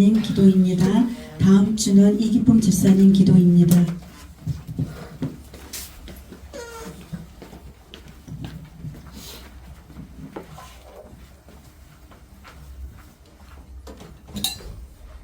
집사님 기도입니다. 다음 주는 이기쁨 집사님 기도입니다.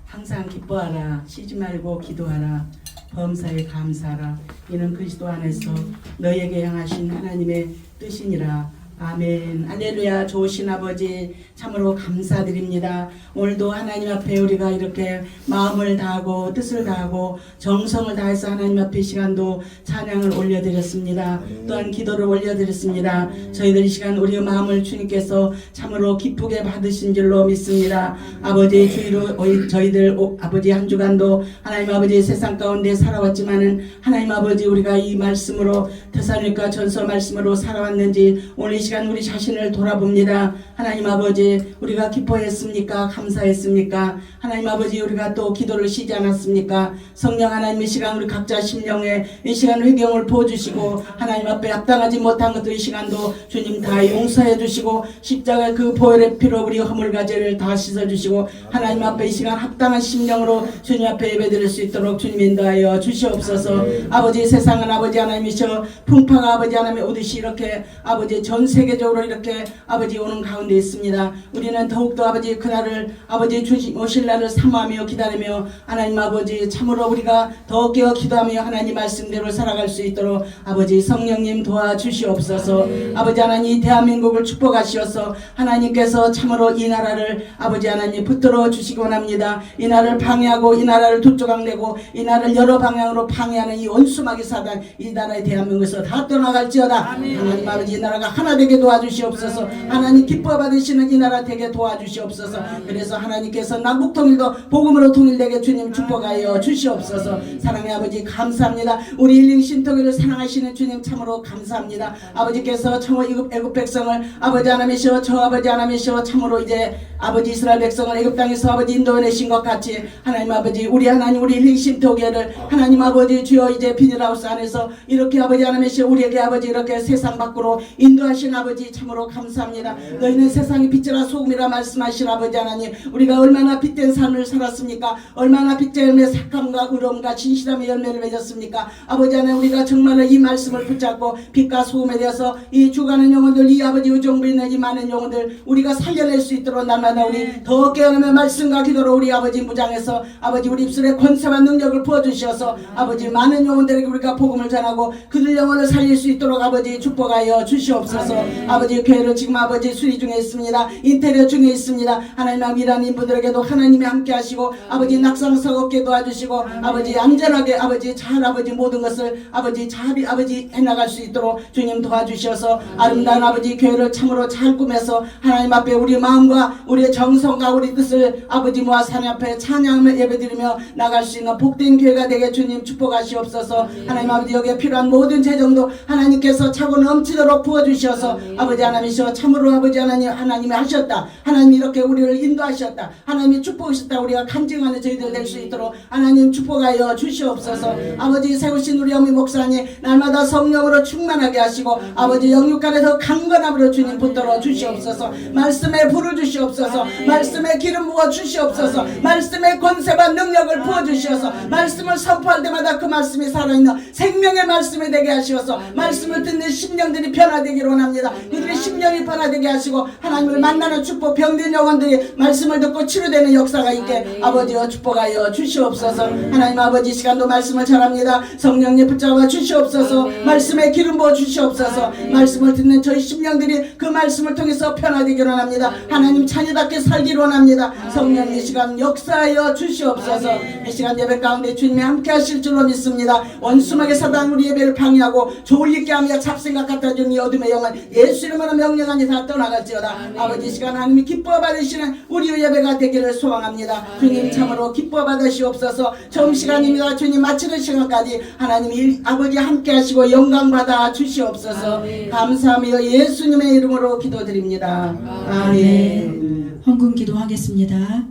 항상 기뻐하라. 쉬지 말고 기도하라. 범사에 감사하라. 이는 그리스도 안에서 너에게 향하신 하나님의 뜻이니라. 아멘. 할렐루야. 좋으신 아버지 참으로 감사드립니다. 오늘도 하나님 앞에 우리가 이렇게 마음을 다하고 뜻을 다하고 정성을 다해서 하나님 앞에 시간도 찬양을 올려드렸습니다. 또한 기도를 올려드렸습니다. 저희들 이 시간 우리의 마음을 주님께서 참으로 기쁘게 받으신 줄로 믿습니다. 아버지 주의로 저희들 아버지 한 주간도 하나님 아버지 세상 가운데 살아왔지만은 하나님 아버지 우리가 이 말씀으로 데살로니가 전서 말씀으로 살아왔는지 오늘 이 시간 우리 자신을 돌아봅니다. 하나님 아버지 우리가 기뻐했습니까? 감사했습니까? 하나님 아버지 우리가 또 기도를 쉬지 않았습니까? 성령 하나님 이 시간 우리 각자 심령에 이 시간 회개를 부어주시고 하나님 앞에 합당하지 못한 것도 이 시간도 주님 다 용서해 주시고 십자가 그 보혈의 피로 우리 허물과 죄를 다 씻어주시고 하나님 앞에 이 시간 합당한 심령으로 주님 앞에 예배드릴 수 있도록 주님 인도하여 주시옵소서. 아버지 세상은 아버지 하나님이셔 풍파가 아버지 하나님의 오듯이 이렇게 아버지 전 세계적으로 이렇게 아버지 오는 가운데 있습니다. 우리는 더욱더 아버지 그날을 아버지 오실 날을 사모하며 기다리며 하나님 아버지 참으로 우리가 더 깨어 기도하며 하나님 말씀대로 살아갈 수 있도록 아버지 성령님 도와주시옵소서. 아버지 하나님 대한민국을 축복하시어서 하나님께서 참으로 이 나라를 아버지 하나님 붙들어 주시기 원합니다. 이 나라를 방해하고 이 나라를 두쪽강내고 이 나라를 여러 방향으로 방해하는 이 원수마귀 사단 이 나라의 대한민국에서 다 떠나갈지어다. 하나님 아버지 이 나라가 하나 되게 도와주시옵소서. 하나님 기뻐 받으시는 이 나라 되게 도와주시옵소서. 그래서 하나님께서 남북 통일도 복음으로 통일되게 주님 축복하여 주시옵소서. 사랑의 아버지 감사합니다. 우리 힐링 신토교를 사랑하시는 주님 참으로 감사합니다. 아버지께서 청어 애굽 백성을 아버지 하나님이시여 저 아버지 하나님이시여 참으로 이제 아버지 이스라엘 백성을 애굽 땅에서 아버지 인도해내신 것 같이 하나님 아버지 우리 하나님 우리 힐링 신토교를 하나님 아버지 주여 이제 비닐하우스 안에서 이렇게 아버지 하나님이시여 우리에게 아버지 이렇게 세상 밖으로 인도하신 아버지 참으로 감사합니다. 너희는 세상의 빛이라 소금이라 말씀하신 아버지 하나님 우리가 얼마나 빛된 삶을 살았습니까? 얼마나 빛의 열매 착함과 의로움과 진실함의 열매를 맺었습니까? 아버지 하나님 우리가 정말로 이 말씀을 붙잡고 빛과 소금에 대해서 이 죽어가는 영혼들 이 아버지 의정부 있는 이 많은 영혼들 우리가 살려낼 수 있도록 날마다 우리 더 깨어나며 말씀과 기도로 우리 아버지 무장해서 아버지 우리 입술에 권세와 능력을 부어주셔서 아버지 많은 영혼들에게 우리가 복음을 전하고 그들 영혼을 살릴 수 있도록 아버지 축복하여 주시옵소서. 아버지 교회를 지금 아버지 수리 중에 있습니다. 인테리어 중에 있습니다. 하나님 일하는 인분들에게도 하나님이 함께 하시고 아버지 낙상사 없게 도와주시고 아버지 안전하게 아버지 잘 아버지 모든 것을 아버지 잘 아버지 해나갈 수 있도록 주님 도와주셔서 아름다운 아버지 교회를 참으로 잘 꾸며서 하나님 앞에 우리 마음과 우리의 정성과 우리 뜻을 아버지 모아 하나님 앞에 찬양을 예배드리며 나갈 수 있는 복된 교회가 되게 주님 축복하시옵소서. 하나님 아버지 여기에 필요한 모든 재정도 하나님께서 차고 넘치도록 부어주셔서 아버지 하나님이시여 참으로 아버지 하나님이 하셨다. 하나님이 이렇게 우리를 인도하셨다. 하나님이 축복하셨다. 우리가 간증하는 저희들 될 수 있도록 하나님 축복하여 주시옵소서. 아버지 세우신 우리 어미 목사님 날마다 성령으로 충만하게 하시고 아버지 영육간에서 강건함으로 주님 붙들어 주시옵소서. 말씀에 불을 주시옵소서. 말씀에 기름 부어 주시옵소서. 말씀에 권세와 능력을 부어 주시옵소서. 말씀을 선포할 때마다 그 말씀이 살아있는 생명의 말씀이 되게 하시옵소서. 말씀을 듣는 심령들이 변화되기를 원합니다. 그들의 심령이 변화되게 하시고 하나님을 만나는 축복 병든 영혼들이 말씀을 듣고 치료되는 역사가 있게 아버지여 축복하여 주시옵소서. 하나님 아버지 시간도 말씀을 잘합니다. 성령님 붙잡아 주시옵소서. 말씀에 기름 부어 주시옵소서. 말씀을 듣는 저희 심령들이 그 말씀을 통해서 변화되기를 원합니다. 하나님 자녀답게 살기를 원합니다. 성령님 이 시간 역사하여 주시옵소서. 이 시간 예배 가운데 주님이 함께 하실 줄로 믿습니다. 원수막의 사단 우리 예배를 방해하고 조울리게 하며 잡생각 갖다 주는 이 어둠의 영은 예수 이름으로 명령하니 다 떠나갈지어다. 아버지 시간 하나님이 기뻐 받으시는 우리 예배가 되기를 소망합니다. 주님 참으로 기뻐 받으시옵소서. 점심시간입니다. 주님 마치는 시간까지 하나님 아버지 함께 하시고 영광 받아 주시옵소서. 감사하며 예수님의 이름으로 기도드립니다. 아멘. 헌금 기도하겠습니다.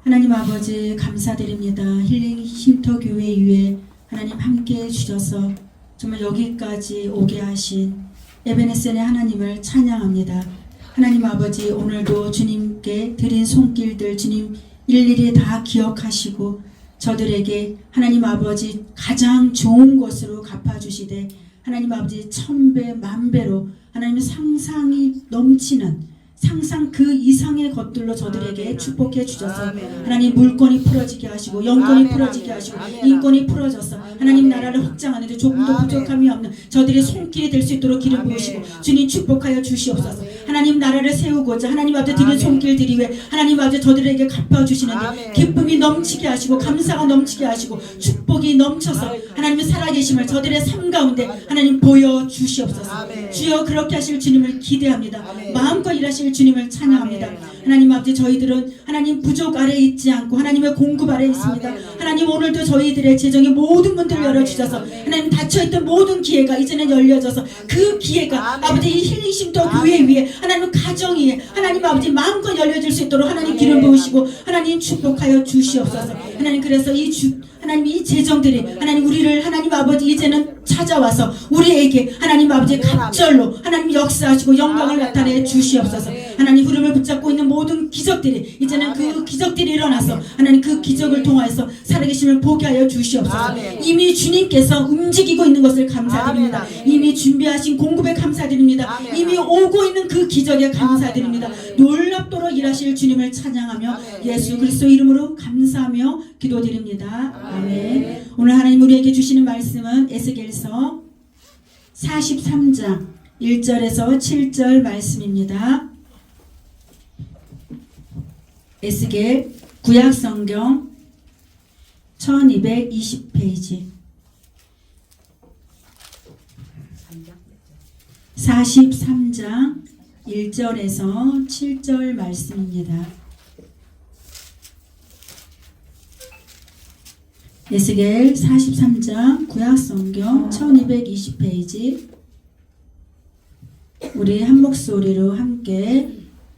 하나님 아버지 감사드립니다. 힐링 쉼터 교회 위에 하나님 함께 해주셔서 정말 여기까지 오게 하신 에베네셀의 하나님을 찬양합니다. 하나님 아버지 오늘도 주님께 드린 손길들 주님 일일이 다 기억하시고 저들에게 하나님 아버지 가장 좋은 것으로 갚아주시되 하나님 아버지 천배 만배로 하나님 상상이 넘치는 상상 그 이상의 것들로 저들에게 아멘. 축복해 주셔서 아멘. 하나님 물건이 풀어지게 하시고 영권이 아멘. 풀어지게 하시고 아멘. 인권이 풀어져서 하나님 나라를 확장하는데 조금도 아멘. 부족함이 없는 저들의 손길이 될 수 있도록 기름 아멘. 부으시고 주님 축복하여 주시옵소서. 아멘. 하나님 나라를 세우고자 하나님 앞에 드리는 아멘. 손길들이 왜 하나님 앞에 저들에게 갚아주시는데 아멘. 기쁨이 넘치게 하시고 감사가 넘치게 하시고 축복이 넘쳐서 하나님의 살아계심을 저들의 삶 가운데 하나님 보여주시옵소서. 아멘. 주여 그렇게 하실 주님을 기대합니다. 아멘. 마음껏 일하실 주님을 찬양합니다. 아멘. 하나님 아버지 저희들은 하나님 부족 아래 있지 않고 하나님의 공급 아래 있습니다. 아멘. 하나님 오늘도 저희들의 재정의 모든 문들을 아멘. 열어주셔서 아멘. 하나님 닫혀있던 모든 기회가 이제는 열려져서 그 기회가 아멘. 아버지 이 힐링심터 아멘. 교회 위에 하나님 가정 위에 하나님 아버지 마음껏 열려질 수 있도록 하나님 아멘. 기름 부으시고 하나님 축복하여 주시옵소서. 아멘. 하나님 그래서 하나님 이 재정들이 하나님 우리를 하나님 아버지 이제는 찾아와서 우리에게 하나님 아버지 갑절로 하나님 역사하시고 영광을 나타내 주시옵소서. 하나님 흐름을 붙잡고 있는 모든 기적들이 이제는 그 기적들이 일어나서 하나님 그 기적을 통하여서 살아계심을 보게 하여 주시옵소서. 아멘. 이미 주님께서 움직이고 있는 것을 감사드립니다. 아멘, 아멘. 이미 준비하신 공급에 감사드립니다. 아멘. 이미 오고 있는 그 기적에 감사드립니다. 아멘. 놀랍도록 일하실 주님을 찬양하며 아멘. 예수 그리스도 이름으로 감사하며 기도드립니다. 아멘. 아멘. 오늘 하나님 우리에게 주시는 말씀은 에스겔서 43장 1절에서 7절 말씀입니다. 에스겔 구약성경 1220페이지 43장 1절에서 7절 말씀입니다. 에스겔 43장 구약성경 1220페이지 우리 한 목소리로 함께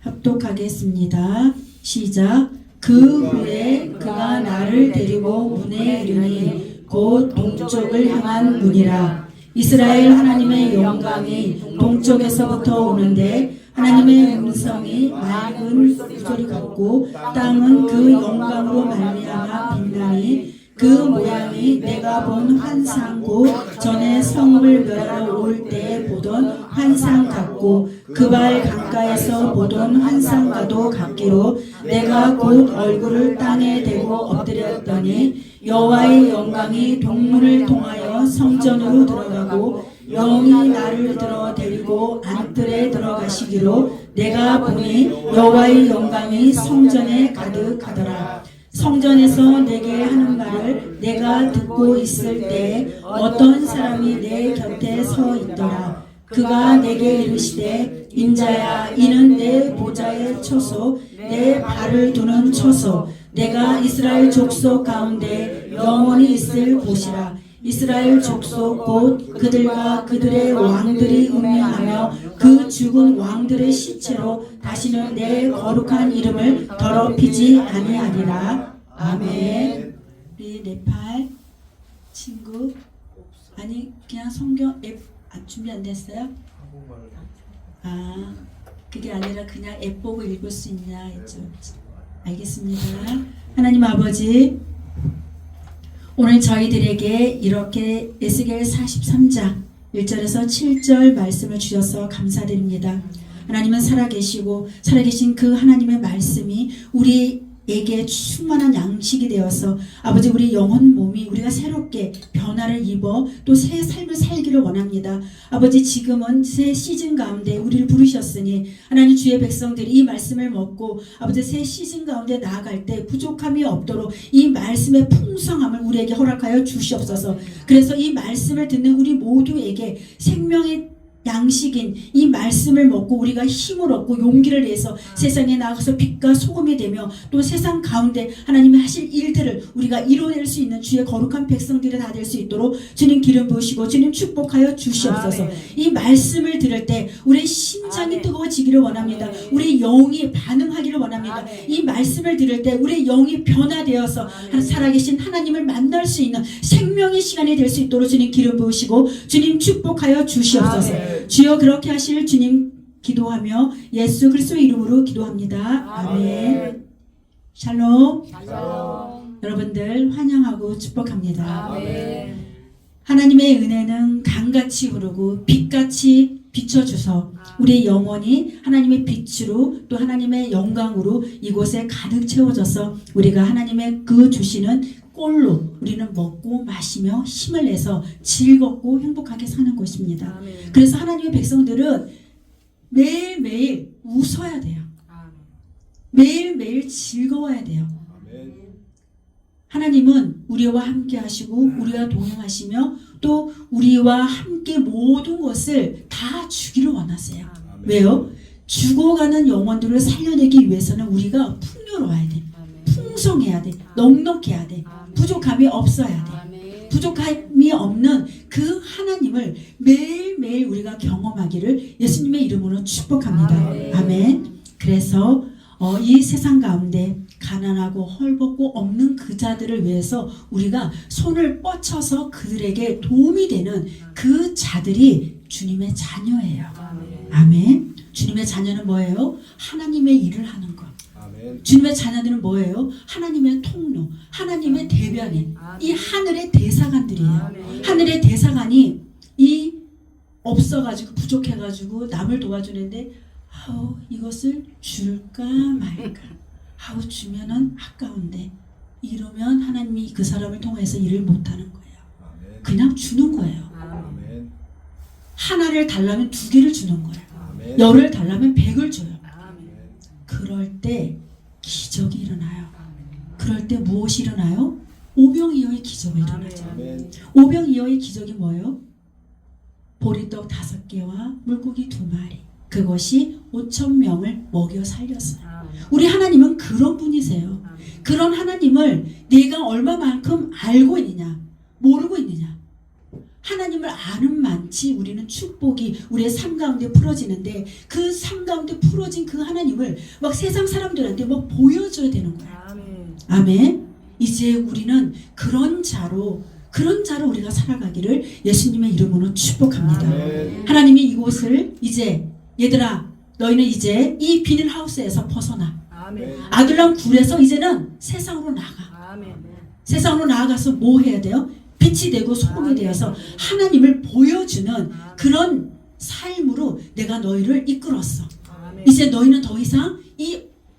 협독하겠습니다. 시작. 그 후에 그가 나를 데리고 문에 이르니 곧 동쪽을 향한 문이라. 이스라엘 하나님의 영광이 동쪽에서부터 오는데 하나님의 음성이 맑은 물소리 같고 땅은 그 영광으로 말미암아 빛나니 그 모양이 내가 본 환상 곧 전에 성읍을 멸하러 올 때 보던 환상 같고 그발 강가에서 보던 환상과도 같기로 내가 곧 얼굴을 땅에 대고 엎드렸더니 여호와의 영광이 동문을 통하여 성전으로 들어가고 영이 나를 들어 데리고 안뜰에 들어가시기로 내가 보니 여호와의 영광이 성전에 가득하더라. 성전에서 내게 하는 말을 내가 듣고 있을 때 어떤 사람이 내 곁에 서 있더라. 그가 내게 이르시되 인자야 이는 내 보좌의 처소 내 발을 두는 처소 내가 이스라엘 족속 가운데 영원히 있을 곳이라. 이스라엘 족속 곧 그들과 그들의 왕들이 음미하며 그 죽은 왕들의 시체로 다시는 내 거룩한 이름을 더럽히지 아니하리라. 아멘. 우리 네팔 친구 아니 그냥 성경 앱 준비 안 됐어요? 아 그게 아니라 그냥 앱 보고 읽을 수 있냐 했죠. 알겠습니다. 하나님 아버지 오늘 저희들에게 이렇게 에스겔 43장 1절에서 7절 말씀을 주셔서 감사드립니다. 하나님은 살아계시고 살아계신 그 하나님의 말씀이 우리에게 충만한 양식이 되어서 아버지 우리 영혼 몸이 우리가 새롭게 변화를 입어 또 새 삶을 살기를 원합니다. 아버지 지금은 새 시즌 가운데 우리를 부르셨으니 하나님 주의 백성들이 이 말씀을 먹고 아버지 새 시즌 가운데 나아갈 때 부족함이 없도록 이 말씀의 풍성함을 우리에게 허락하여 주시옵소서. 그래서 이 말씀을 듣는 우리 모두에게 생명의 양식인 이 말씀을 먹고 우리가 힘을 얻고 용기를 내서 세상에 나가서 빛과 소금이 되며 또 세상 가운데 하나님이 하실 일들을 우리가 이루어낼 수 있는 주의 거룩한 백성들이 다 될 수 있도록 주님 기름 부으시고 주님 축복하여 주시옵소서. 아멘. 이 말씀을 들을 때 우리의 심장이 아멘. 뜨거워지기를 원합니다. 아멘. 우리의 영이 반응하기를 원합니다. 아멘. 이 말씀을 들을 때 우리의 영이 변화되어서 아멘. 살아계신 하나님을 만날 수 있는 생명의 시간이 될 수 있도록 주님 기름 부으시고 주님 축복하여 주시옵소서. 아멘. 주여 그렇게 하실 주님 기도하며 예수 그리스도의 이름으로 기도합니다. 아멘. 샬롬. 샬롬. 여러분들 환영하고 축복합니다. 아멘. 하나님의 은혜는 강같이 흐르고 빛같이 비춰주서 우리의 영혼이 하나님의 빛으로 또 하나님의 영광으로 이곳에 가득 채워져서 우리가 하나님의 그 주시는 꼴로 우리는 먹고 마시며 힘을 내서 즐겁고 행복하게 사는 것입니다. 아멘. 그래서 하나님의 백성들은 매일매일 웃어야 돼요. 아멘. 매일매일 즐거워야 돼요. 하나님은 우리와 함께 하시고 우리와 동행하시며 또 우리와 함께 모든 것을 다 주기를 원하세요. 왜요? 죽어가는 영혼들을 살려내기 위해서는 우리가 풍요로워야 돼. 풍성해야 돼. 넉넉해야 돼. 부족함이 없어야 돼. 아멘. 부족함이 없는 그 하나님을 매일매일 우리가 경험하기를 예수님의 이름으로 축복합니다. 아멘. 아멘. 그래서 이 세상 가운데 가난하고 헐벗고 없는 그 자들을 위해서 우리가 손을 뻗쳐서 그들에게 도움이 되는 그 자들이 주님의 자녀예요. 아멘. 아멘. 주님의 자녀는 뭐예요? 하나님의 일을 하는 것. 아멘. 주님의 자녀들은 뭐예요? 하나님의 통로, 하나님의 대변인, 이 하늘의 대사관들이에요. 아멘. 하늘의 대사관이 이 없어가지고 부족해가지고 남을 도와주는데 아우 이것을 줄까 말까 아우 주면은 아까운데 이러면 하나님이 그 사람을 통해서 일을 못하는 거예요. 아멘. 그냥 주는 거예요. 아멘. 하나를 달라면 두 개를 주는 거예요. 아멘. 열을 달라면 100을 줘요. 아멘. 그럴 때 기적이 일어나요. 그럴 때 무엇이 일어나요? 오병이어의 기적이 일어나죠. 아멘. 오병이어의 기적이 뭐예요? 보리떡 5개와 물고기 2마리. 그것이 5,000명을 먹여 살렸어요. 아멘. 우리 하나님은 그런 분이세요. 아멘. 그런 하나님을 내가 얼마만큼 알고 있느냐, 모르고 있느냐. 하나님을 아는 만치 우리는 축복이 우리의 삶 가운데 풀어지는데 그 삶 가운데 풀어진 그 하나님을 막 세상 사람들한테 막 보여줘야 되는 거예요. 아멘. 아멘. 이제 우리는 그런 자로 우리가 살아가기를 예수님의 이름으로 축복합니다. 아멘. 하나님이 이곳을 이제 얘들아 너희는 이제 이 비닐하우스에서 벗어나 아멘. 아둘람 굴에서 이제는 세상으로 나가. 아멘. 세상으로 나아가서 뭐 해야 돼요? 빛이 되고 소금이 되어서 하나님을 보여주는 그런 삶으로 내가 너희를 이끌었어. 아멘. 이제 너희는 더 이상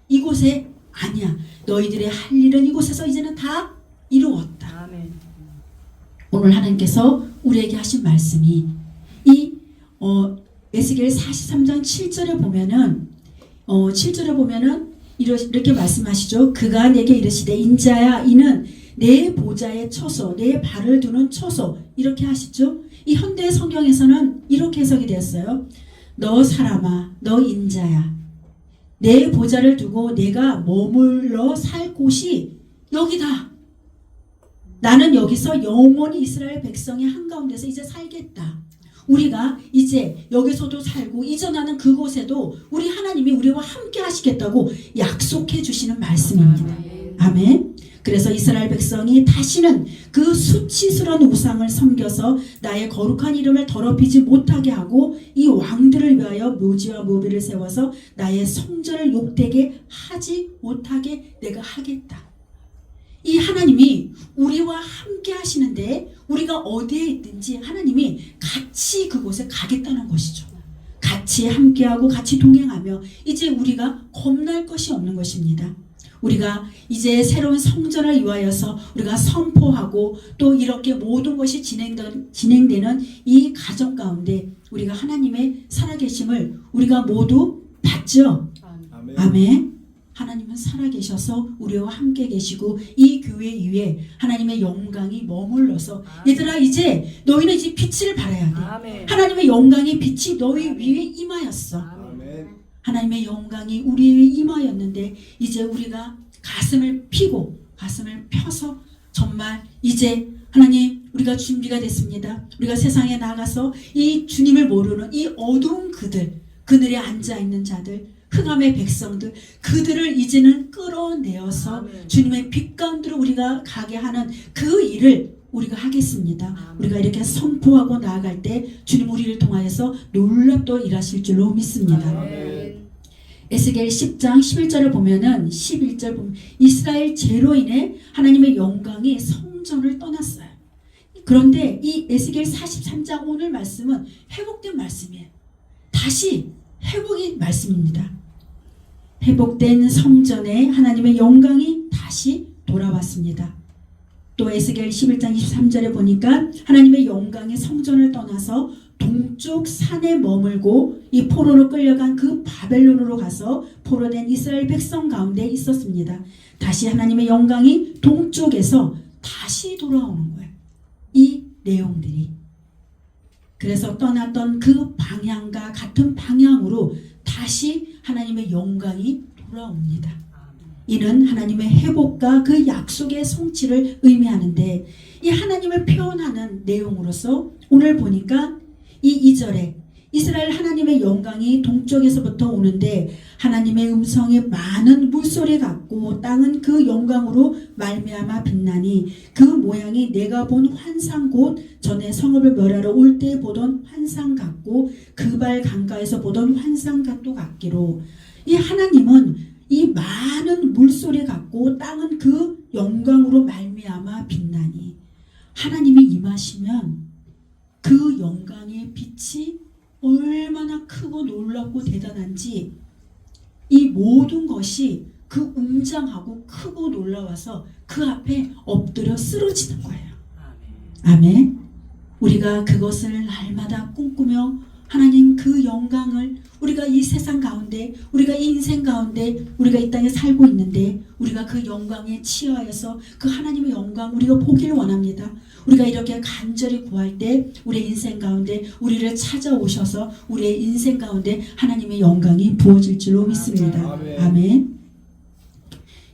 이곳에 아니야. 너희들의 할 일은 이곳에서 이제는 다 이루었다. 아멘. 오늘 하나님께서 우리에게 하신 말씀이 이 에스겔 43장 7절에 보면은 7절에 보면은 이렇게 말씀하시죠. 그가 내게 이르시되 인자야 이는 내 보좌의 처소 내 발을 두는 처소 이렇게 하시죠. 이 현대 성경에서는 이렇게 해석이 되었어요. 너 사람아 너 인자야 내 보좌를 두고 내가 머물러 살 곳이 여기다. 나는 여기서 영원히 이스라엘 백성의 한가운데서 이제 살겠다. 우리가 이제 여기서도 살고 이전하는 그곳에도 우리 하나님이 우리와 함께 하시겠다고 약속해 주시는 말씀입니다. 아멘. 그래서 이스라엘 백성이 다시는 그 수치스러운 우상을 섬겨서 나의 거룩한 이름을 더럽히지 못하게 하고 이 왕들을 위하여 묘지와 묘비를 세워서 나의 성전을 욕되게 하지 못하게 내가 하겠다. 이 하나님이 우리와 함께 하시는데 우리가 어디에 있든지 하나님이 같이 그곳에 가겠다는 것이죠. 같이 함께하고 같이 동행하며 이제 우리가 겁날 것이 없는 것입니다. 우리가 이제 새로운 성전을 위하여서 우리가 선포하고 또 이렇게 모든 것이 진행되는 이 가정 가운데 우리가 하나님의 살아계심을 우리가 모두 봤죠. 아멘. 아멘. 하나님은 살아계셔서 우리와 함께 계시고 이 교회 위에 하나님의 영광이 머물러서 얘들아 이제 너희는 이제 빛을 발해야 돼. 아멘. 하나님의 영광의 빛이 너희 위에 임하였어. 아멘. 하나님의 영광이 우리 위에 임하였는데 이제 우리가 가슴을 피고 가슴을 펴서 정말 이제 하나님 우리가 준비가 됐습니다. 우리가 세상에 나가서 이 주님을 모르는 이 어두운 그늘에 앉아있는 자들 흑암의 백성들 그들을 이제는 끌어내어서 아멘. 주님의 빛 가운데로 우리가 가게 하는 그 일을 우리가 하겠습니다. 아멘. 우리가 이렇게 선포하고 나아갈 때 주님 우리를 통하여서 놀랍도 일하실 줄로 믿습니다. 아멘. 에스겔 10장 11절을 보면은 11절 보면 이스라엘 죄로 인해 하나님의 영광이 성전을 떠났어요. 그런데 이 에스겔 43장 오늘 말씀은 회복된 말씀이에요. 다시 회복의 말씀입니다. 회복된 성전에 하나님의 영광이 다시 돌아왔습니다. 또 에스겔 11장 23절에 보니까 하나님의 영광이 성전을 떠나서 동쪽 산에 머물고 이 포로로 끌려간 그 바벨론으로 가서 포로된 이스라엘 백성 가운데 있었습니다. 다시 하나님의 영광이 동쪽에서 다시 돌아오는 거예요. 이 내용들이. 그래서 떠났던 그 방향과 같은 방향으로 다시 하나님의 영광이 돌아옵니다. 이는 하나님의 회복과 그 약속의 성취를 의미하는데 이 하나님을 표현하는 내용으로서 오늘 보니까 이 2절에 이스라엘 하나님의 영광이 동쪽에서부터 오는데 하나님의 음성이 많은 물소리 같고 땅은 그 영광으로 말미암아 빛나니 그 모양이 내가 본 환상 곧 전에 성읍을 멸하러 올 때 보던 환상 같고 그발 강가에서 보던 환상 같도 같기로 이 하나님은 이 많은 물소리 같고 땅은 그 영광으로 말미암아 빛나니 하나님이 임하시면 그 영광의 빛이 얼마나 크고 놀랍고 대단한지 이 모든 것이 그 웅장하고 크고 놀라워서 그 앞에 엎드려 쓰러지는 거예요. 아멘. 우리가 그것을 날마다 꿈꾸며 하나님 그 영광을 우리가 이 세상 가운데 우리가 이 인생 가운데 우리가 이 땅에 살고 있는데 우리가 그 영광에 치여서 그 하나님의 영광 우리가 보기를 원합니다. 우리가 이렇게 간절히 구할 때 우리의 인생 가운데 우리를 찾아오셔서 우리의 인생 가운데 하나님의 영광이 부어질 줄로 믿습니다. 아멘.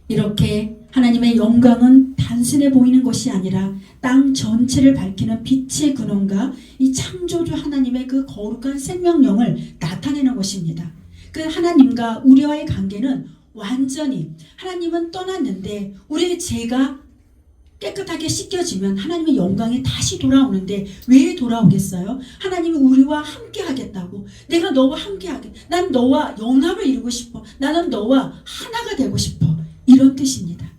이렇게 하나님의 영광은 단순해 보이는 것이 아니라 땅 전체를 밝히는 빛의 근원과 이 창조주 하나님의 그 거룩한 생명력을 나타내는 것입니다. 그 하나님과 우리와의 관계는 완전히 하나님은 떠났는데 우리의 죄가 깨끗하게 씻겨지면 하나님의 영광이 다시 돌아오는데 왜 돌아오겠어요? 하나님이 우리와 함께 하겠다고. 내가 너와 함께 하겠다. 난 너와 연합을 이루고 싶어. 나는 너와 하나가 되고 싶어. 이런 뜻입니다.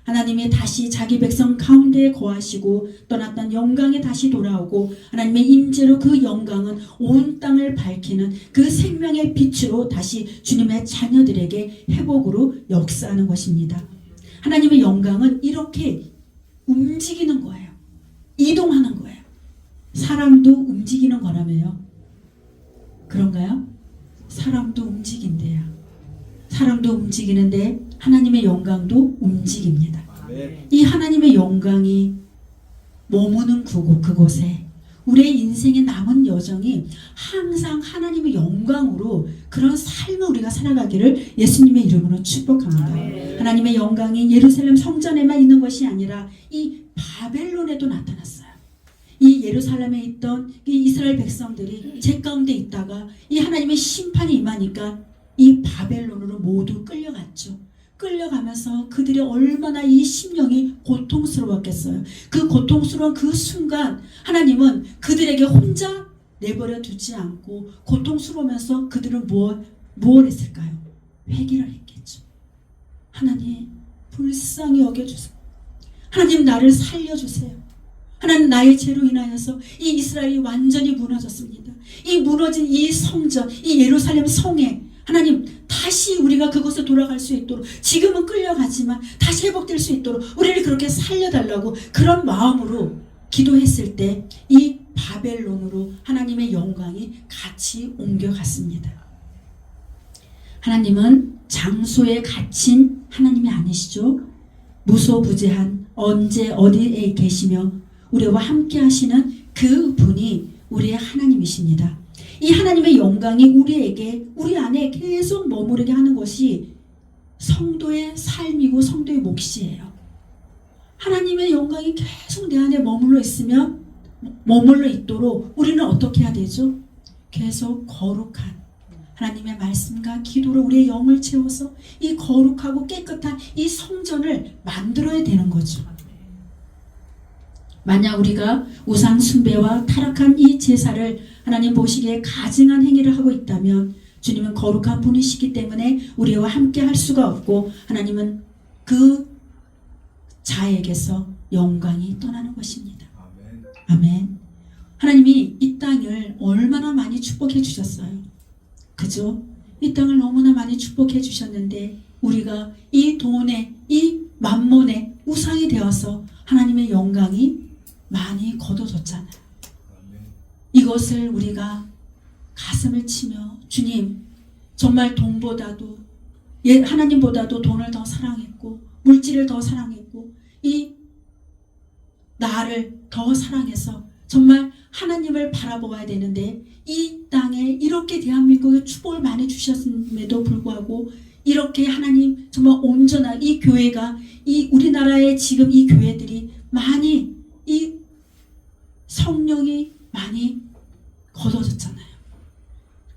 하나님이 다시 자기 백성 가운데에 거하시고 떠났던 영광이 다시 돌아오고 하나님의 임재로 그 영광은 온 땅을 밝히는 그 생명의 빛으로 다시 주님의 자녀들에게 회복으로 역사하는 것입니다. 하나님의 영광은 이렇게 움직이는 거예요. 이동하는 거예요. 사람도 움직이는 거라며요. 그런가요? 사람도 움직인대요. 사람도 움직이는데 하나님의 영광도 움직입니다. 이 하나님의 영광이 머무는 그곳에 우리의 인생의 남은 여정이 항상 하나님의 영광으로 그런 삶을 우리가 살아가기를 예수님의 이름으로 축복합니다. 하나님의 영광이 예루살렘 성전에만 있는 것이 아니라 이 바벨론에도 나타났어요. 이 예루살렘에 있던 이 이스라엘 백성들이 죄 가운데 있다가 이 하나님의 심판이 임하니까 이 바벨론으로 모두 끌려갔죠. 끌려가면서 그들이 얼마나 이 심령이 고통스러웠겠어요. 그 고통스러운 그 순간 하나님은 그들에게 혼자 내버려 두지 않고 고통스러우면서 그들은 무엇 했을까요? 회개를 했겠죠. 하나님 불쌍히 여겨주세요. 하나님 나를 살려주세요. 하나님 나의 죄로 인하여서 이 이스라엘이 완전히 무너졌습니다. 이 무너진 이 성전, 이 예루살렘 성에 하나님 다시 우리가 그곳에 돌아갈 수 있도록 지금은 끌려가지만 다시 회복될 수 있도록 우리를 그렇게 살려달라고 그런 마음으로 기도했을 때 이 바벨론으로 하나님의 영광이 같이 옮겨갔습니다. 하나님은 장소에 갇힌 하나님이 아니시죠. 무소부재한 언제 어디에 계시며 우리와 함께 하시는 그 분이 우리의 하나님이십니다. 이 하나님의 영광이 우리에게 우리 안에 계속 머무르게 하는 것이 성도의 삶이고 성도의 몫이에요. 하나님의 영광이 계속 내 안에 머물러 있도록 우리는 어떻게 해야 되죠? 계속 거룩한 하나님의 말씀과 기도로 우리의 영을 채워서 이 거룩하고 깨끗한 이 성전을 만들어야 되는 거죠. 만약 우리가 우상 숭배와 타락한 이 제사를 하나님 보시기에 가증한 행위를 하고 있다면 주님은 거룩한 분이시기 때문에 우리와 함께 할 수가 없고 하나님은 그 자에게서 영광이 떠나는 것입니다. 아멘. 하나님이 이 땅을 얼마나 많이 축복해 주셨어요. 그죠? 이 땅을 너무나 많이 축복해 주셨는데 우리가 이 돈에 이 만몬의 우상이 되어서 하나님의 영광이 많이 거둬졌잖아요. 이것을 우리가 가슴을 치며 주님 정말 돈보다도 하나님보다도 돈을 더 사랑했고 물질을 더 사랑했고 이 나를 더 사랑해서 정말 하나님을 바라보아야 되는데 이 땅에 이렇게 대한민국에 축복을 많이 주셨음에도 불구하고 이렇게 하나님 정말 온전한 이 교회가 이 우리나라의 지금 이 교회들이 많이 이 성령이 많이 걷어졌잖아요.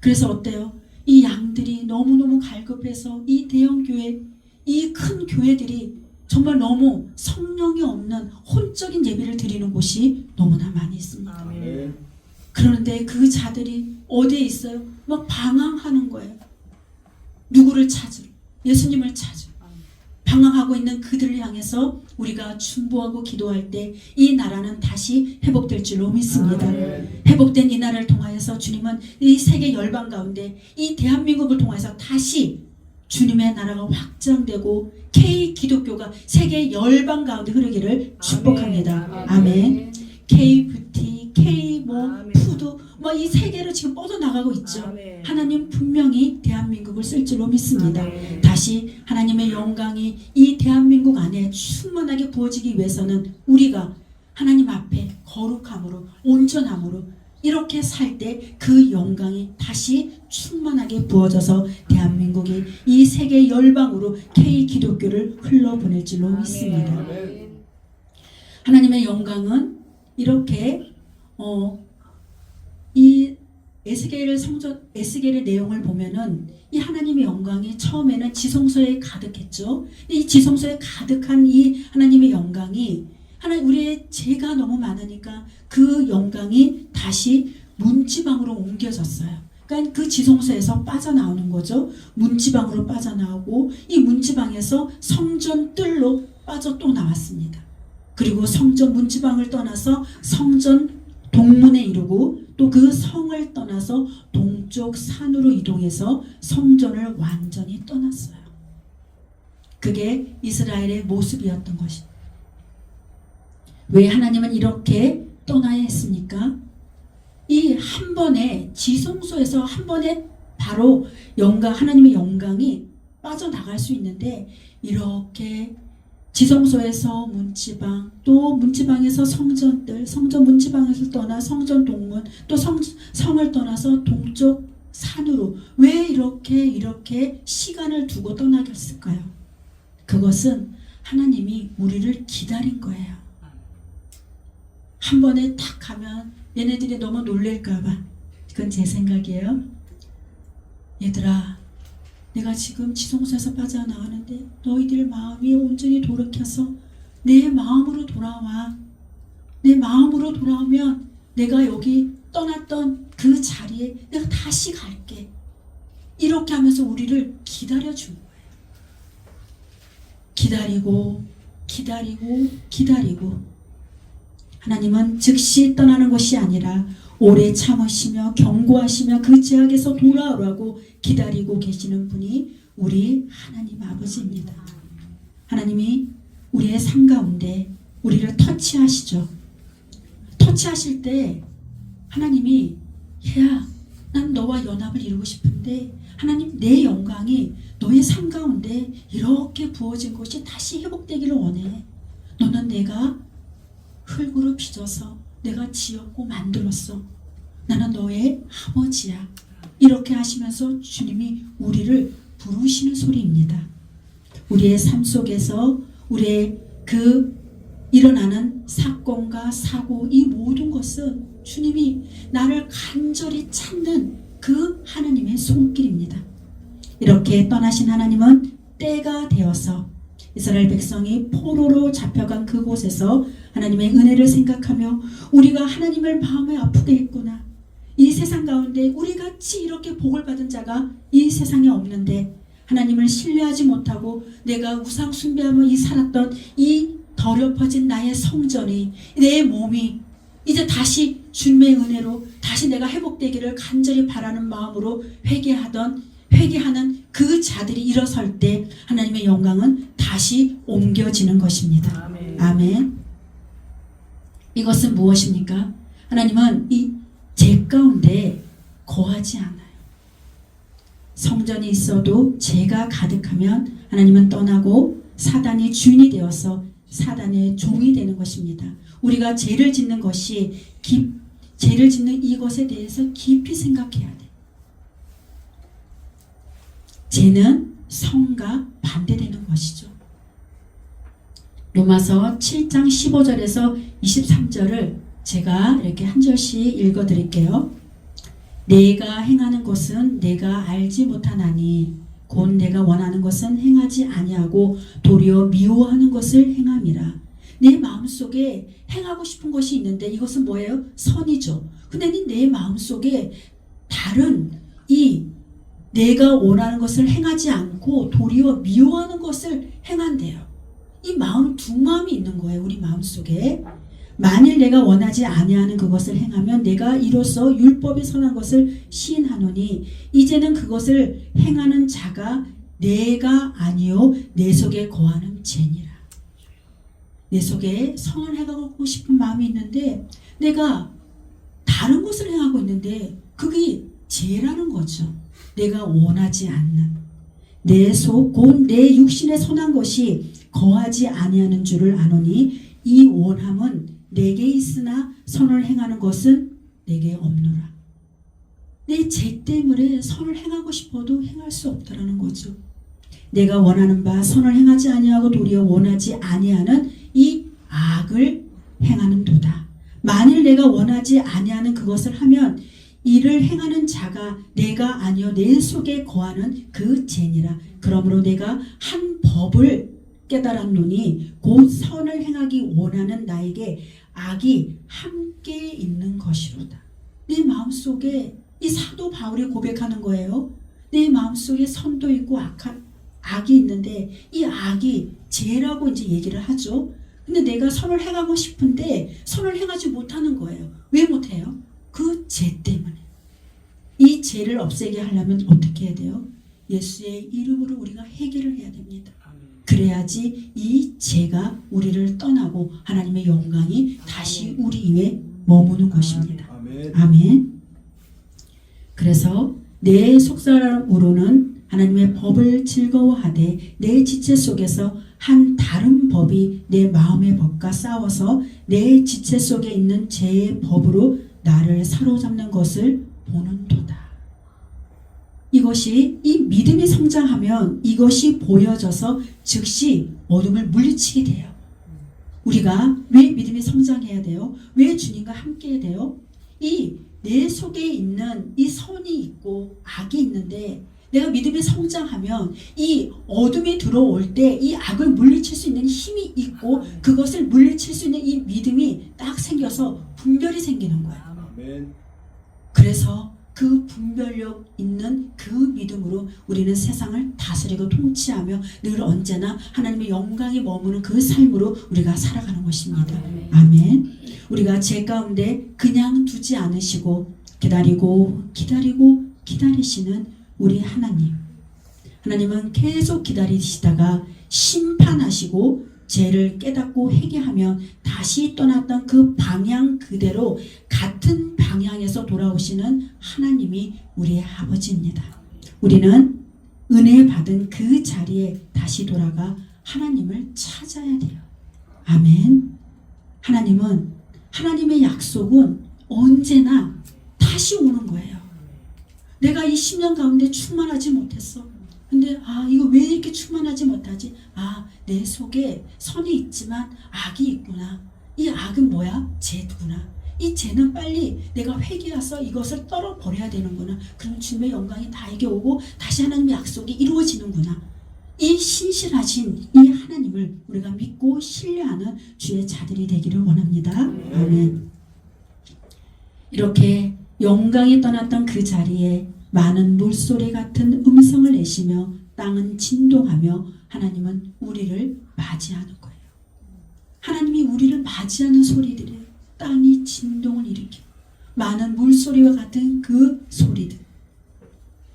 그래서 어때요? 이 양들이 너무너무 갈급해서 이 대형 교회, 이 큰 교회들이 정말 너무 성령이 없는 혼적인 예배를 드리는 곳이 너무나 많이 있습니다. 아멘. 그런데 그 자들이 어디에 있어요? 막 방황하는 거예요. 누구를 찾으러? 예수님을 찾으러. 방황하고 있는 그들을 향해서 우리가 중보하고 기도할 때 이 나라는 다시 회복될 줄로 믿습니다. 아멘. 회복된 이 나라를 통하여서 주님은 이 세계 열방 가운데 이 대한민국을 통해서 다시 주님의 나라가 확장되고 K 기독교가 세계 열방 가운데 흐르기를 축복합니다. 아멘. K 뷰티, K 뭐 아멘. 푸드 뭐 이 세계로 지금 뻗어나가고 있죠. 아멘. 하나님 분명히 대한민국을 쓸 줄로 믿습니다. 아멘. 다시 하나님의 영광이 이 대한민국 안에 충만하게 부어지기 위해서는 우리가 하나님 앞에 거룩함으로 온전함으로 이렇게 살 때 그 영광이 다시 충만하게 부어져서 대한민국이 이 세계 열방으로 K 기독교를 흘러보낼 줄로 믿습니다. 아멘. 하나님의 영광은 이렇게 이 에스겔의 내용을 보면은 이 하나님의 영광이 처음에는 지성소에 가득했죠. 이 지성소에 가득한 이 하나님의 영광이 우리의 죄가 너무 많으니까 그 영광이 다시 문지방으로 옮겨졌어요. 그러니까 그 지성소에서 빠져나오는 거죠. 문지방으로 빠져나오고 이 문지방에서 성전 뜰로 빠져 또 나왔습니다. 그리고 성전 문지방을 떠나서 성전 동문에 이르고 또 그 성을 떠나서 동쪽 산으로 이동해서 성전을 완전히 떠났어요. 그게 이스라엘의 모습이었던 것입니다. 왜 하나님은 이렇게 떠나야 했습니까? 이 한 번에 지성소에서 한 번에 바로 하나님의 영광이 빠져나갈 수 있는데 이렇게 지성소에서 문지방 또 문지방에서 성전들 성전 문지방에서 떠나 성전 동문 또 성을 떠나서 동쪽 산으로 왜 이렇게 시간을 두고 떠나게 했을까요? 그것은 하나님이 우리를 기다린 거예요. 한 번에 탁 가면 얘네들이 너무 놀랄까봐. 그건 제 생각이에요. 얘들아, 내가 지금 지성소에서 빠져나가는데 너희들 마음이 온전히 돌이켜서 내 마음으로 돌아와. 내 마음으로 돌아오면 내가 여기 떠났던 그 자리에 내가 다시 갈게. 이렇게 하면서 우리를 기다려준 거예요. 기다리고 하나님은 즉시 떠나는 것이 아니라 오래 참으시며 경고하시며 그 죄악에서 돌아오라고 기다리고 계시는 분이 우리 하나님 아버지입니다. 하나님이 우리의 삶 가운데 우리를 터치하시죠. 터치하실 때 하나님이 야, 난 너와 연합을 이루고 싶은데 하나님 내 영광이 너의 삶 가운데 이렇게 부어진 것이 다시 회복되기를 원해. 너는 내가 흙으로 빚어서 내가 지었고 만들었어. 나는 너의 아버지야. 이렇게 하시면서 주님이 우리를 부르시는 소리입니다. 우리의 삶 속에서 우리의 그 일어나는 사건과 사고 이 모든 것은 주님이 나를 간절히 찾는 그 하나님의 손길입니다. 이렇게 떠나신 하나님은 때가 되어서 이스라엘 백성이 포로로 잡혀간 그곳에서 하나님의 은혜를 생각하며 우리가 하나님을 마음에 아프게 했구나. 이 세상 가운데 우리같이 이렇게 복을 받은 자가 이 세상에 없는데 하나님을 신뢰하지 못하고 내가 우상 숭배하며 살았던 이 더럽어진 나의 성전이, 내 몸이 이제 다시 주님의 은혜로 다시 내가 회복되기를 간절히 바라는 마음으로 회개하는 그 자들이 일어설 때 하나님의 영광은 다시 옮겨지는 것입니다. 아멘. 아멘. 이것은 무엇입니까? 하나님은 이 죄 가운데 거하지 않아요. 성전이 있어도 죄가 가득하면 하나님은 떠나고 사단이 주인이 되어서 사단의 종이 되는 것입니다. 우리가 죄를 짓는 것이 죄를 짓는 이것에 대해서 깊이 생각해야 돼. 죄는 성과 반대되는 것이죠. 로마서 7장 15절에서 23절을 제가 이렇게 한 절씩 읽어드릴게요. 내가 행하는 것은 내가 알지 못하나니 곧 내가 원하는 것은 행하지 아니하고 도리어 미워하는 것을 행함이라. 내 마음속에 행하고 싶은 것이 있는데 이것은 뭐예요? 선이죠. 근데 내 마음속에 다른 이 내가 원하는 것을 행하지 않고 도리어 미워하는 것을 행한대요. 이 마음, 두 마음이 있는 거예요. 우리 마음속에. 만일 내가 원하지 아니하는 그것을 행하면 내가 이로써 율법에 선한 것을 시인하노니 이제는 그것을 행하는 자가 내가 아니요 내 속에 거하는 죄니라. 내 속에 선을 행하고 싶은 마음이 있는데 내가 다른 것을 행하고 있는데 그게 죄라는 거죠. 내가 원하지 않는 내 속 곧 내 육신에 선한 것이 거하지 아니하는 줄을 아노니 이 원함은 내게 있으나 선을 행하는 것은 내게 없노라. 내 죄 때문에 선을 행하고 싶어도 행할 수 없다라는 거죠. 내가 원하는 바 선을 행하지 아니하고 도리어 원하지 아니하는 이 악을 행하는 도다. 만일 내가 원하지 아니하는 그것을 하면 이를 행하는 자가 내가 아니요 내 속에 거하는 그 죄니라. 그러므로 내가 한 법을 깨달았노니 곧 선을 행하기 원하는 나에게 악이 함께 있는 것이로다. 내 마음속에 이 사도 바울이 고백하는 거예요. 내 마음속에 선도 있고 악이 있는데 이 악이 죄라고 이제 얘기를 하죠. 근데 내가 선을 행하고 싶은데 선을 행하지 못하는 거예요. 왜 못해요? 그 죄 때문에. 이 죄를 없애게 하려면 어떻게 해야 돼요? 예수의 이름으로 우리가 해결을 해야 됩니다. 그래야지 이 죄가 우리를 떠나고 하나님의 영광이 다시 우리 위에 머무는 것입니다. 아멘. 그래서 내 속사람으로는 하나님의 법을 즐거워하되 내 지체 속에서 한 다른 법이 내 마음의 법과 싸워서 내 지체 속에 있는 죄의 법으로 나를 사로잡는 것을 보는도다. 이것이 이 믿음이 성장하면 이것이 보여져서 즉시 어둠을 물리치게 돼요. 우리가 왜 믿음이 성장해야 돼요? 왜 주님과 함께 해야 돼요? 이 내 속에 있는 이 선이 있고 악이 있는데 내가 믿음이 성장하면 이 어둠이 들어올 때 이 악을 물리칠 수 있는 힘이 있고 그것을 물리칠 수 있는 이 믿음이 딱 생겨서 분별이 생기는 거예요. 그래서 그 분별력 있는 그 믿음으로 우리는 세상을 다스리고 통치하며 늘 언제나 하나님의 영광이 머무는 그 삶으로 우리가 살아가는 것입니다. 아멘. 우리가 죄 가운데 그냥 두지 않으시고 기다리시는 우리 하나님. 하나님은 계속 기다리시다가 심판하시고 죄를 깨닫고 회개하며 다시 떠났던 그 방향 그대로 같은 방향에서 돌아오시는 하나님이 우리의 아버지입니다. 우리는 은혜 받은 그 자리에 다시 돌아가 하나님을 찾아야 돼요. 아멘. 하나님의 약속은 언제나 다시 오는 거예요. 내가 이 10년 가운데 충만하지 못했어. 근데 이거 왜 이렇게 충만하지 못하지? 내 속에 선이 있지만 악이 있구나. 이 악은 뭐야? 죄구나. 이 죄는 빨리 내가 회개해서 이것을 떨어버려야 되는구나. 그럼 주님의 영광이 나에게 오고 다시 하나님의 약속이 이루어지는구나. 이 신실하신 이 하나님을 우리가 믿고 신뢰하는 주의 자들이 되기를 원합니다. 아멘. 이렇게 영광이 떠났던 그 자리에 많은 물소리 같은 음성을 내시며 땅은 진동하며 하나님은 우리를 맞이하는 거예요. 하나님이 우리를 맞이하는 소리들에 땅이 진동을 일으켜 많은 물소리와 같은 그 소리들,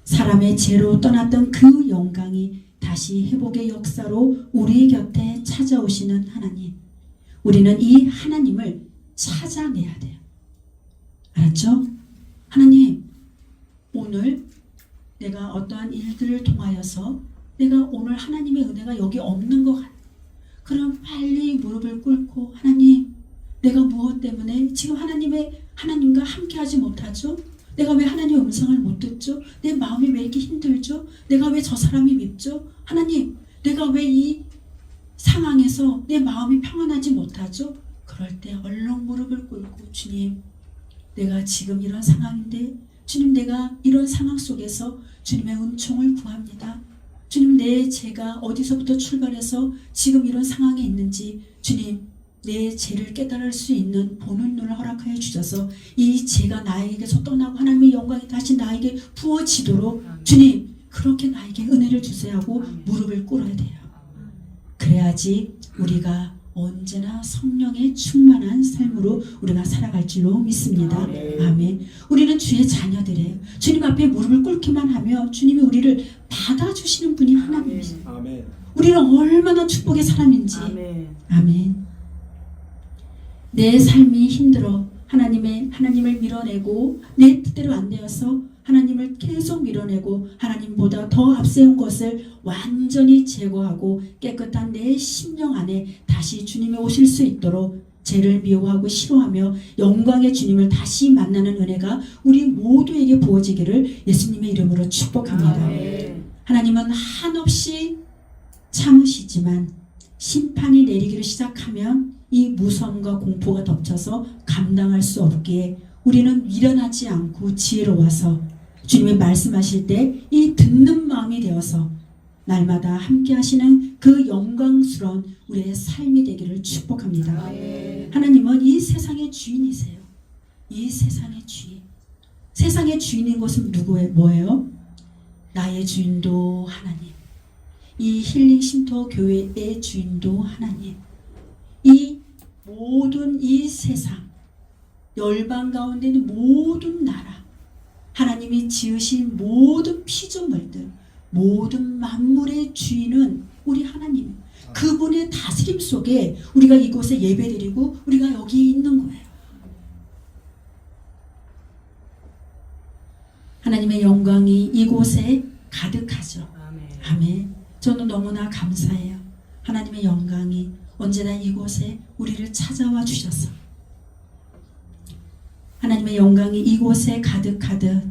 사람의 죄로 떠났던 그 영광이 다시 회복의 역사로 우리 곁에 찾아오시는 하나님, 우리는 이 하나님을 찾아내야 돼요. 알았죠? 하나님, 오늘 내가 어떠한 일들을 통하여서 내가 오늘 하나님의 은혜가 여기 없는 것 같아. 그럼 빨리 무릎을 꿇고 하나님, 내가 무엇 때문에 지금 하나님과 함께하지 못하죠? 내가 왜 하나님의 음성을 못 듣죠? 내 마음이 왜 이렇게 힘들죠? 내가 왜 저 사람이 밉죠? 하나님, 내가 왜 이 상황에서 내 마음이 평안하지 못하죠? 그럴 때 얼른 무릎을 꿇고 주님, 내가 지금 이런 상황인데 주님, 내가 이런 상황 속에서 주님의 은총을 구합니다. 주님, 내 죄가 어디서부터 출발해서 지금 이런 상황에 있는지 주님, 내 죄를 깨달을 수 있는 보는 눈을 허락하여 주셔서 이 죄가 나에게서 떠나고 하나님의 영광이 다시 나에게 부어지도록 주님, 그렇게 나에게 은혜를 주세요 하고 무릎을 꿇어야 돼요. 그래야지 우리가 언제나 성령의 충만한 삶으로 우리가 살아갈 줄로 믿습니다. 아멘. 우리는 주의 자녀들이에요. 주님 앞에 무릎을 꿇기만 하면 주님이 우리를 받아주시는 분이 하나님이세요. 아멘. 우리는 얼마나 축복의 사람인지. 아멘. 아멘. 내 삶이 힘들어 하나님을 밀어내고 내 뜻대로 안 되어서 하나님을 계속 밀어내고 하나님보다 더 앞세운 것을 완전히 제거하고 깨끗한 내 심령 안에 다시 주님이 오실 수 있도록 죄를 미워하고 싫어하며 영광의 주님을 다시 만나는 은혜가 우리 모두에게 부어지기를 예수님의 이름으로 축복합니다. 하나님은 한없이 참으시지만 심판이 내리기를 시작하면 이 무서움과 공포가 덮쳐서 감당할 수 없기에 우리는 미련하지 않고 지혜로워서 주님이 말씀하실 때 이 듣는 마음이 되어서 날마다 함께 하시는 그 영광스러운 우리의 삶이 되기를 축복합니다. 하나님은 이 세상의 주인이세요. 이 세상의 주인. 세상의 주인인 것은 뭐예요? 나의 주인도 하나님. 이 힐링 쉼터 교회의 주인도 하나님. 이 모든 이 세상, 열방 가운데 있는 모든 나라, 하나님이 지으신 모든 피조물들, 모든 만물의 주인은 우리 하나님. 그분의 다스림 속에 우리가 이곳에 예배드리고 우리가 여기 있는 거예요. 하나님의 영광이 이곳에 가득하죠. 아멘. 저는 너무나 감사해요. 하나님의 영광이 언제나 이곳에 우리를 찾아와 주셔서 하나님의 영광이 이곳에 가득하듯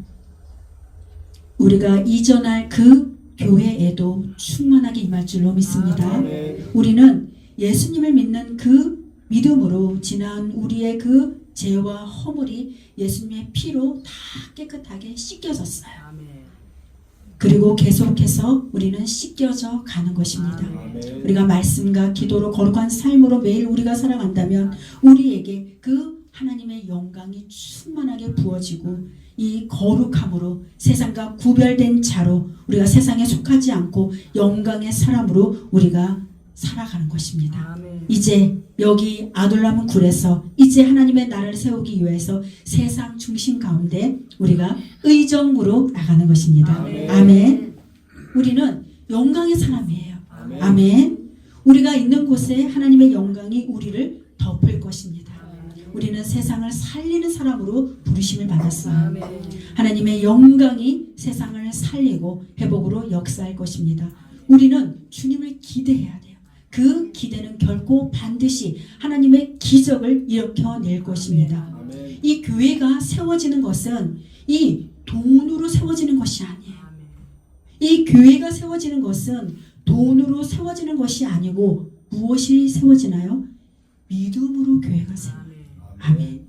우리가 이전할 그 교회에도 충만하게 임할 줄로 믿습니다. 우리는 예수님을 믿는 그 믿음으로 지난 우리의 그 죄와 허물이 예수님의 피로 다 깨끗하게 씻겨졌어요. 그리고 계속해서 우리는 씻겨져 가는 것입니다. 우리가 말씀과 기도로 거룩한 삶으로 매일 우리가 살아간다면 우리에게 그 하나님의 영광이 충만하게 부어지고 이 거룩함으로 세상과 구별된 자로 우리가 세상에 속하지 않고 영광의 사람으로 우리가 살아가는 것입니다. 이제 여기 아둘람 굴에서 이제 하나님의 나라를 세우기 위해서 세상 중심 가운데 우리가 의정부로 나가는 것입니다. 아멘. 우리는 영광의 사람이에요. 아멘. 우리가 있는 곳에 하나님의 영광이 우리를 덮을 것입니다. 우리는 세상을 살리는 사람으로 부르심을 받았어요. 하나님의 영광이 세상을 살리고 회복으로 역사할 것입니다. 우리는 주님을 기대해야 돼요. 그 기대는 결코 반드시 하나님의 기적을 일으켜낼 것입니다. 이 교회가 세워지는 것은 이 돈으로 세워지는 것이 아니에요. 이 교회가 세워지는 것은 돈으로 세워지는 것이 아니고 무엇이 세워지나요? 믿음으로 교회가 세워져요. 아멘.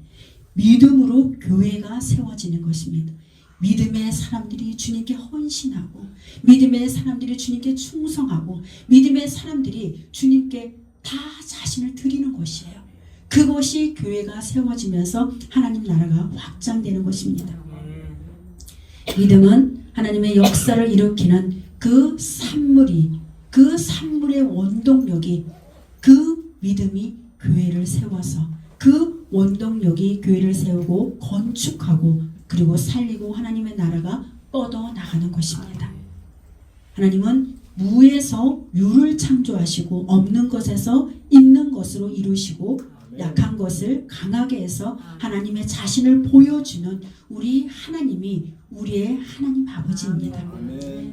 믿음으로 교회가 세워지는 것입니다. 믿음의 사람들이 주님께 헌신하고 믿음의 사람들이 주님께 충성하고 믿음의 사람들이 주님께 다 자신을 드리는 것이에요. 그곳이 교회가 세워지면서 하나님 나라가 확장되는 것입니다. 믿음은 하나님의 역사를 일으키는 그 산물의 원동력이, 그 믿음이 교회를 세워서, 그 원동력이 교회를 세우고 건축하고 그리고 살리고 하나님의 나라가 뻗어 나가는 것입니다. 하나님은 무에서 유를 창조하시고 없는 것에서 있는 것으로 이루시고 약한 것을 강하게 해서 하나님의 자신을 보여주는 우리 하나님이 우리의 하나님 아버지입니다.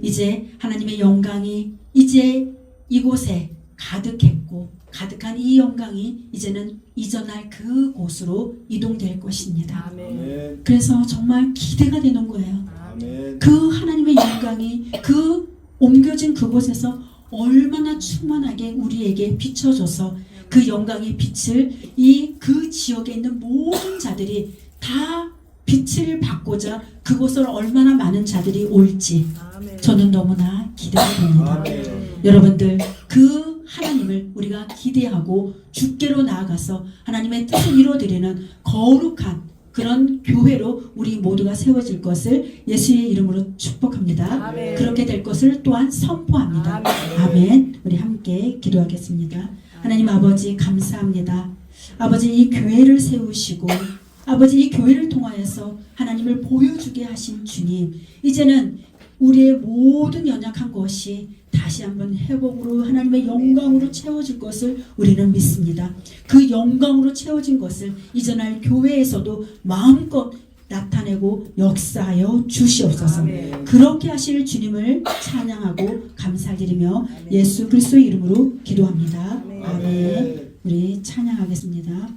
이제 하나님의 영광이 이제 이곳에 가득했고 가득한 이 영광이 이제는 이전할 그곳으로 이동될 것입니다. 그래서 정말 기대가 되는 거예요. 그 하나님의 영광이 그 옮겨진 그곳에서 얼마나 충만하게 우리에게 비춰줘서 그 영광의 빛을 그 지역에 있는 모든 자들이 다 빛을 받고자 그곳을 얼마나 많은 자들이 올지 저는 너무나 기대가 됩니다. 여러분들 그 하나님을 우리가 기대하고 주께로 나아가서 하나님의 뜻을 이루어드리는 거룩한 그런 교회로 우리 모두가 세워질 것을 예수의 이름으로 축복합니다. 아멘. 그렇게 될 것을 또한 선포합니다. 아멘. 우리 함께 기도하겠습니다. 하나님 아버지 감사합니다. 아버지 이 교회를 세우시고 아버지 이 교회를 통하여서 하나님을 보여주게 하신 주님, 이제는 우리의 모든 연약한 것이 다시 한번 회복으로 하나님의 영광으로 채워질 것을 우리는 믿습니다. 그 영광으로 채워진 것을 이전할 교회에서도 마음껏 나타내고 역사하여 주시옵소서. 아멘. 그렇게 하실 주님을 찬양하고 감사드리며 예수 그리스도의 이름으로 기도합니다. 아멘. 아멘. 우리 찬양하겠습니다.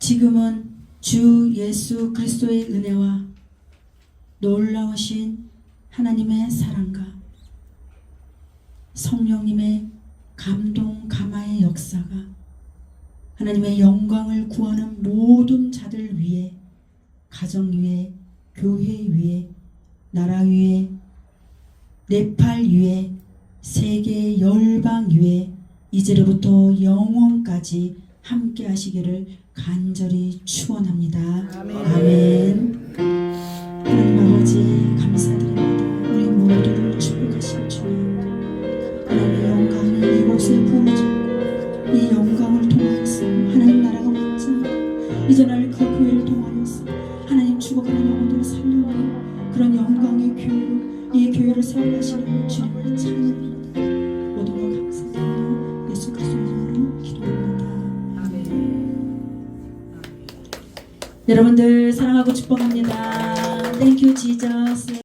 지금은 주 예수 그리스도의 은혜와 놀라우신 하나님의 사랑과 성령님의 감동 감화의 역사가 하나님의 영광을 구하는 모든 자들 위에, 가정 위에, 교회 위에, 나라 위에, 네팔 위에, 세계 열방 위에 이제로부터 영원까지 함께 하시기를 간절히 축원합니다. 아멘. 하나님 아버지 감사드립니다. 우리 모두를 축복하신 주님, 하나님의 영광이 이곳에 부어지고 이 영광을 통하여서 하나님 나라가 확장하고 이전할 그 교회를 통하여서 하나님 죽어가는 영혼들을 살려내는 그런 영광의 교회로 이 교회를 세워가시는 주님을 찬양합니다. 모든 것 감사드리며 예수 그리스도 이름으로 기도합니다. 여러분들 사랑하고 축복합니다. Thank you, Jesus.